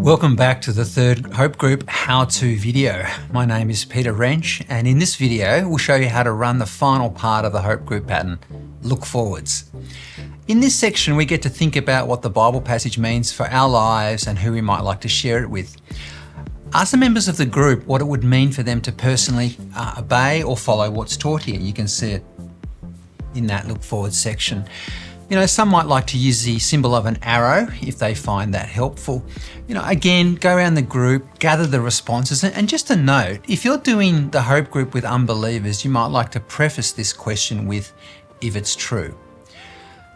Welcome back to the third Hope Group how-to video. My name is Peter Wrench, and in this video we'll show you how to run the final part of the Hope Group pattern, look forwards. In this section we get to think about what the Bible passage means for our lives and who we might like to share it with. Ask the members of the group what it would mean for them to personally obey or follow what's taught here. You can see it in that look forward section. You know, some might like to use the symbol of an arrow if they find that helpful. You know, again, go around the group, gather the responses, and just a note, if you're doing the Hope Group with unbelievers, you might like to preface this question with, if it's true.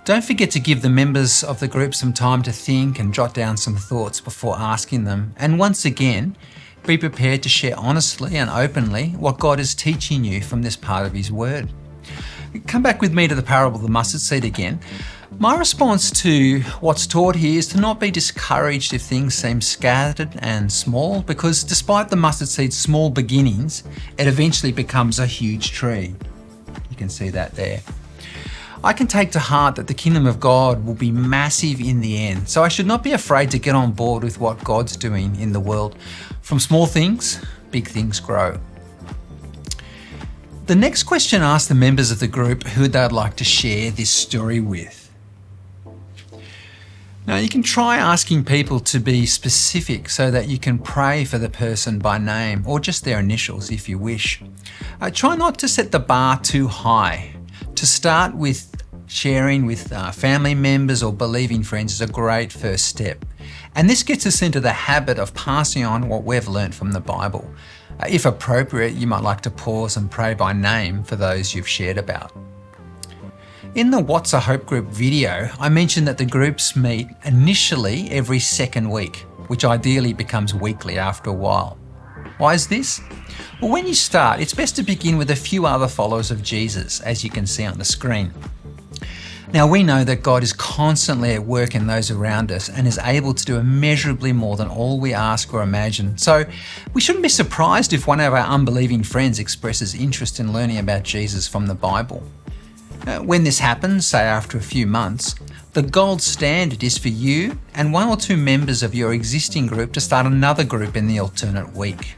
Don't forget to give the members of the group some time to think and jot down some thoughts before asking them. And once again, be prepared to share honestly and openly what God is teaching you from this part of His Word. Come back with me to the parable of the mustard seed again. My response to what's taught here is to not be discouraged if things seem scattered and small, because despite the mustard seed's small beginnings, it eventually becomes a huge tree. You can see that there. I can take to heart that the kingdom of God will be massive in the end, so I should not be afraid to get on board with what God's doing in the world. From small things, big things grow. The next question asks the members of the group who they'd like to share this story with. Now you can try asking people to be specific so that you can pray for the person by name or just their initials if you wish. Try not to set the bar too high. To start with sharing with family members or believing friends is a great first step. And this gets us into the habit of passing on what we've learnt from the Bible. If appropriate, you might like to pause and pray by name for those you've shared about. In the What's a Hope Group video, I mentioned that the groups meet initially every second week, which ideally becomes weekly after a while. Why is this? Well, when you start, it's best to begin with a few other followers of Jesus, as you can see on the screen. Now we know that God is constantly at work in those around us and is able to do immeasurably more than all we ask or imagine. So we shouldn't be surprised if one of our unbelieving friends expresses interest in learning about Jesus from the Bible. When this happens, say after a few months, the gold standard is for you and one or two members of your existing group to start another group in the alternate week.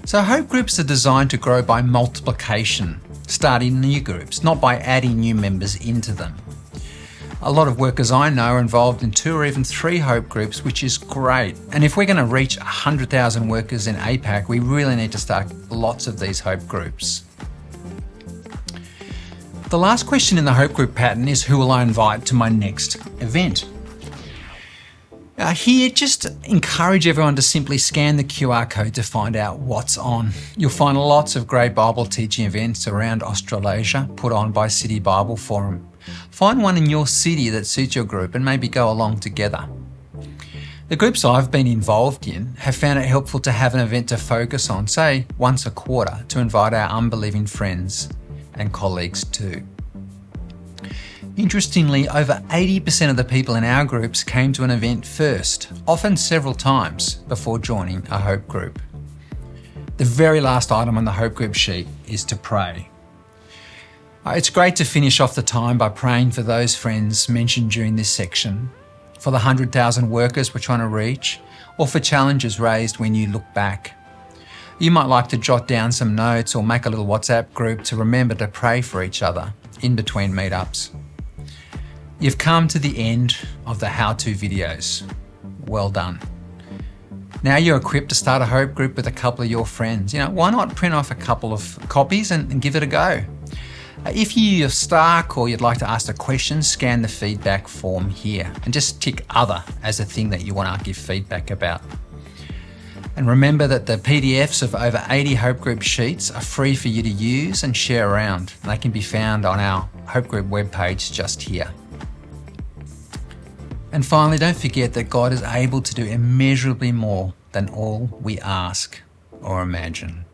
So Hope Groups are designed to grow by multiplication, starting new groups, not by adding new members into them. A lot of workers I know are involved in 2 or even 3 Hope Groups, which is great. And if we're going to reach 100,000 workers in APAC, we really need to start lots of these Hope Groups. The last question in the Hope Group pattern is, who will I invite to my next event? Here, just encourage everyone to simply scan the QR code to find out what's on. You'll find lots of great Bible teaching events around Australasia put on by City Bible Forum. Find one in your city that suits your group and maybe go along together. The groups I've been involved in have found it helpful to have an event to focus on, say once a quarter, to invite our unbelieving friends and colleagues too. Interestingly, over 80% of the people in our groups came to an event first, often several times, before joining a Hope Group. The very last item on the Hope Group sheet is to pray. It's great to finish off the time by praying for those friends mentioned during this section, for the 100,000 workers we're trying to reach, or for challenges raised when you look back. You might like to jot down some notes or make a little WhatsApp group to remember to pray for each other in between meetups. You've come to the end of the how-to videos. Well done. Now you're equipped to start a Hope Group with a couple of your friends. You know, why not print off a couple of copies and give it a go? If you're stuck or you'd like to ask a question, scan the feedback form here and just tick other as a thing that you want to give feedback about. And remember that the PDFs of over 80 Hope Group sheets are free for you to use and share around. They can be found on our Hope Group webpage just here. And finally, don't forget that God is able to do immeasurably more than all we ask or imagine.